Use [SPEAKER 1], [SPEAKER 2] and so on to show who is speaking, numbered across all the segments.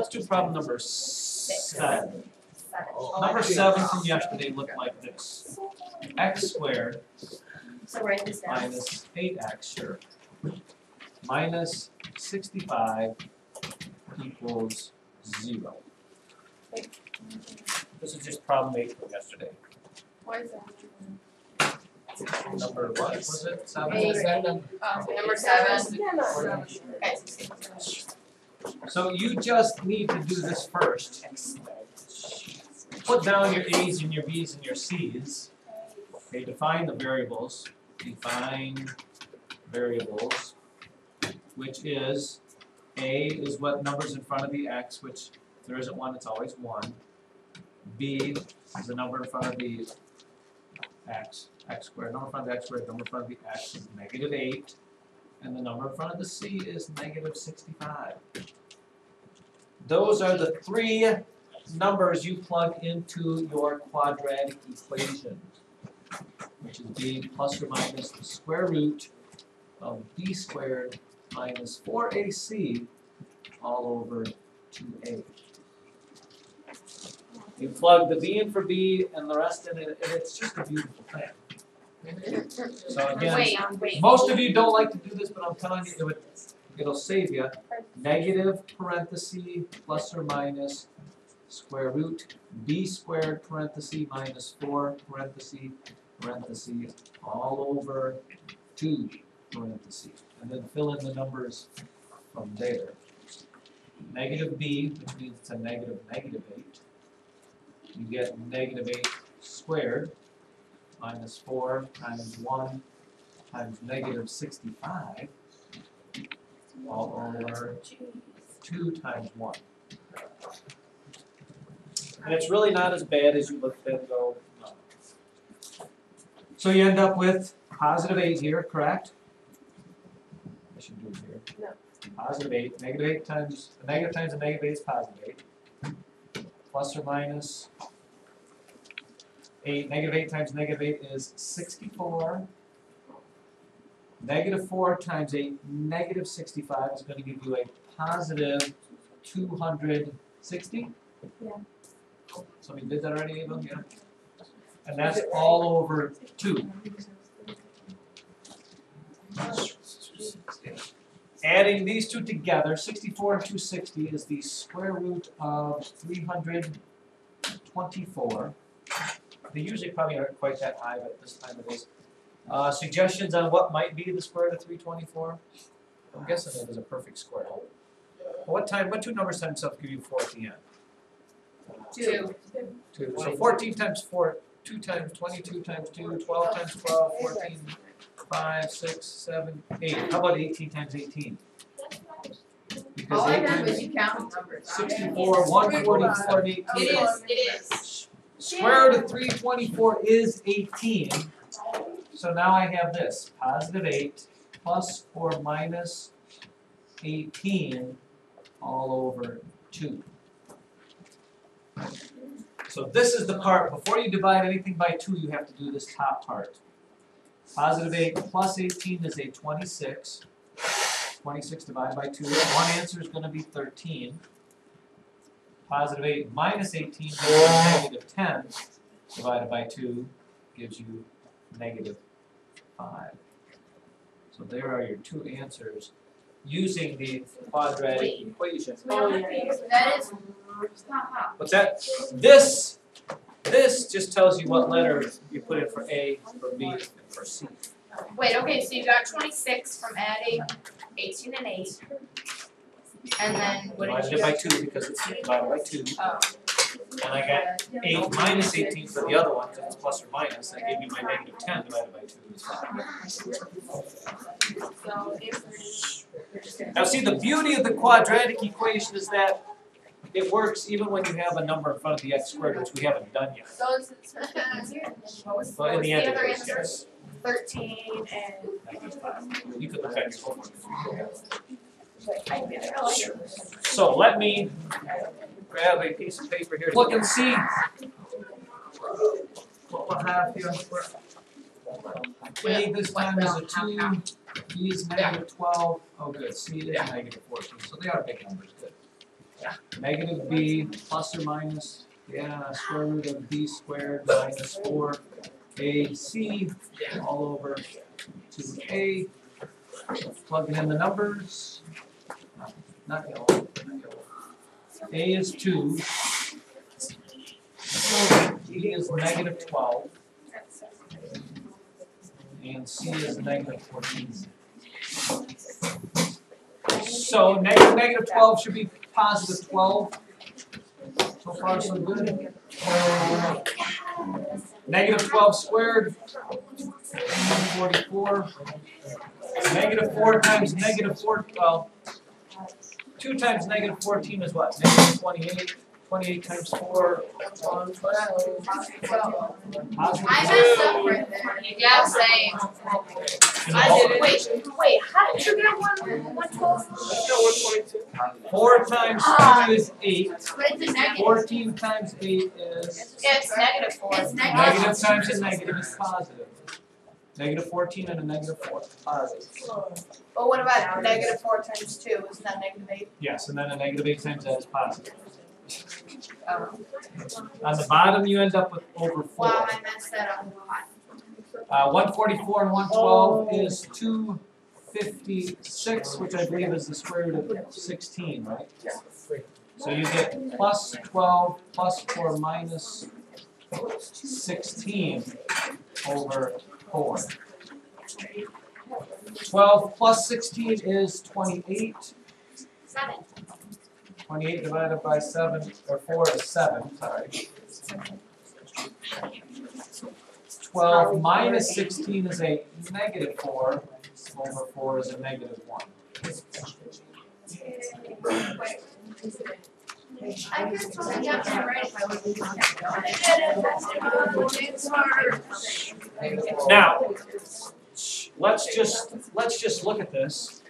[SPEAKER 1] let's do problem number 7. Number 7 from yesterday looked like this. X squared
[SPEAKER 2] So write this down.
[SPEAKER 1] minus 8x, sure, minus 65 equals 0. This is just problem 8 from yesterday.
[SPEAKER 2] Why is that?
[SPEAKER 1] Number what was it? 7?
[SPEAKER 2] Number 7. Okay.
[SPEAKER 1] So you just need to do this first. Put down your A's and your B's and your C's. Okay, define the variables. Define variables, which is A is what number's in front of the X, which if there isn't one, it's always 1. B is the number in front of the X, X squared. Number in front of the X squared, number in front of the X is negative 8. And the number in front of the C is negative 65. Those are the 3 numbers you plug into your quadratic equation, which is b plus or minus the square root of b squared minus 4ac all over 2a. You plug the b in for b and the rest in it, and it's just a beautiful thing. So again, most of you don't like to do this, but I'm telling you, it'll save you. Negative parenthesis plus or minus square root b squared parenthesis minus 4 parenthesis all over 2 parentheses. And then fill in the numbers from there. Negative b, which means it's a negative 8. You get negative 8 squared minus 4 times 1 times negative 65 all over 2 times 1. And it's really not as bad as you look at it and go, no. So you end up with positive 8 here, correct? I should do it here. No. Positive 8. Negative 8 times a negative times a negative 8 is positive 8. Plus or minus 8. Negative 8 times negative 8 is 64. Negative 4 times a negative 65 is going to give you a positive 260.
[SPEAKER 2] Yeah.
[SPEAKER 1] Somebody did that already, Ava? Yeah. And that's all over 2. Adding these two together, 64 and 260 is the square root of 324. They usually probably aren't quite that high, but this time it is. Suggestions on what might be the square root of 324? I'm guessing it is a perfect square. What 2 numbers times themselves give you 4 at the end?
[SPEAKER 2] 2.
[SPEAKER 1] 2. So 14 times 4, 2 times 22 times 2, 12 times 12, 14, 5, 6, 7, 8. How about 18 times 18? Because
[SPEAKER 2] All I
[SPEAKER 1] 8
[SPEAKER 2] did was
[SPEAKER 1] times
[SPEAKER 2] you count numbers.
[SPEAKER 1] 64, 144, and 18.
[SPEAKER 2] It is.
[SPEAKER 1] Square root of 324 is 18. So now I have this, positive 8 plus or minus 18 all over 2. So this is the part, before you divide anything by 2, you have to do this top part. Positive 8 plus 18 is a 26. 26 divided by 2. One answer is going to be 13. Positive 8 minus 18 gives you negative 10 divided by 2 gives you negative 5. So there are your 2 answers using the quadratic equation.
[SPEAKER 2] That is.
[SPEAKER 1] What's that? This just tells you what letter you put in for A, for B, and for C.
[SPEAKER 2] Wait, okay, so you got 26 from adding 18 and 8. And then what did
[SPEAKER 1] Divided
[SPEAKER 2] you
[SPEAKER 1] it by
[SPEAKER 2] do?
[SPEAKER 1] 2 because it's divided by 2.
[SPEAKER 2] Oh.
[SPEAKER 1] And I got 8 minus 18 for the other one because it's plus or minus. That gave me my negative 10 divided by 2 is 5. Now see, the beauty of the quadratic equation is that it works even when you have a number in front of the x squared, which we haven't done yet.
[SPEAKER 2] So it's
[SPEAKER 1] But in the end, it is, yes.
[SPEAKER 2] 13 and.
[SPEAKER 1] You could look at your homework. So let me grab a piece of paper here. Look and see what we'll have here. A this time is a 2. B is negative 12. Oh, good. C is negative 14. So they are big numbers. Good. negative b plus or minus, square root of b squared minus 4ac all over 2a. Plugging in the numbers. Not yellow. A is 2. B is negative 12. And C is negative 14. So negative 12 should be positive 12. So far, so good. Negative 12 squared, 44. Negative 4 times negative 4, well, 2 times negative 14 is what? Negative 28. 28 times 4, 112.
[SPEAKER 2] I messed up right there. Yeah, same. I did. Wait, how did you get 112?
[SPEAKER 1] 4 times 2 is 8.
[SPEAKER 2] But it's a negative.
[SPEAKER 1] 14 times 8 is...
[SPEAKER 2] Yeah, it's negative 4. It's
[SPEAKER 1] Negative times a negative is positive. Negative 14 and a negative 4. Positive.
[SPEAKER 2] But what about negative 4 times 2? Isn't that negative 8?
[SPEAKER 1] Yes, and then a negative 8 times that is positive.
[SPEAKER 2] Oh.
[SPEAKER 1] On the bottom, you end up with over 4.
[SPEAKER 2] Wow, I messed that up a lot.
[SPEAKER 1] 144 and 112 is 256, which I believe is the square root of 16, right? So you get plus 12 plus 4 minus 16 over 4. 12 plus 16 is 28.
[SPEAKER 2] 7.
[SPEAKER 1] 28 divided by 7, or 4 is 7, sorry. 12 minus 16 is a negative 4, over 4 is a negative 1.
[SPEAKER 2] I could have totally got that right if I would have
[SPEAKER 1] Now, let's just look at this.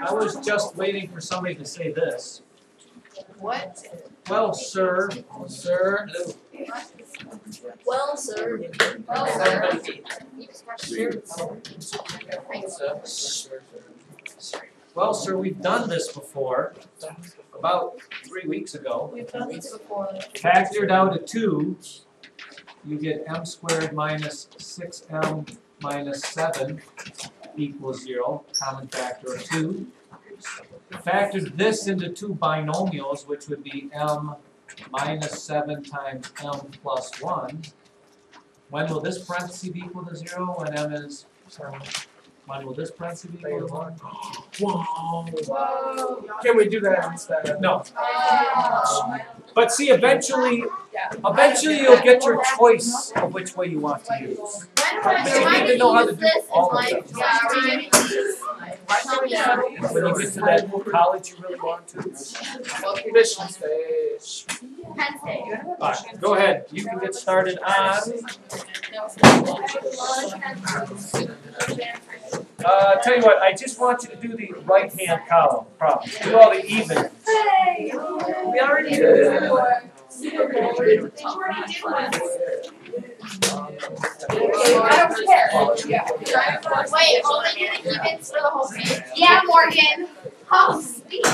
[SPEAKER 1] I was just waiting for somebody to say this.
[SPEAKER 2] What?
[SPEAKER 1] Well, sir. Sir.
[SPEAKER 2] Well, sir.
[SPEAKER 1] Well, sir, we've done this before. About 3 weeks ago.
[SPEAKER 2] We've done this before.
[SPEAKER 1] Factored out of 2, you get m squared minus 6m minus 7 equals 0, common factor of 2. Factored this into 2 binomials, which would be m minus 7 times m plus 1. When will this parenthesis be equal to 0? When m is... When will this parenthesis be equal to 1?
[SPEAKER 3] Whoa. Can we do that instead?
[SPEAKER 1] No. But see, eventually you'll get your choice of which way you want to use. But you need to know how to do all of them. When you get to that college you really want to.
[SPEAKER 3] Mission stage.
[SPEAKER 2] Penn State.
[SPEAKER 1] Alright, go ahead. You can get started on... Tell you what, I just want you to do the right-hand column problem. Do all the even.
[SPEAKER 2] Hey!
[SPEAKER 3] We already did it.
[SPEAKER 2] I don't care. Wait, only do the evens for the whole page? Yeah, Morgan. Oh, sweet.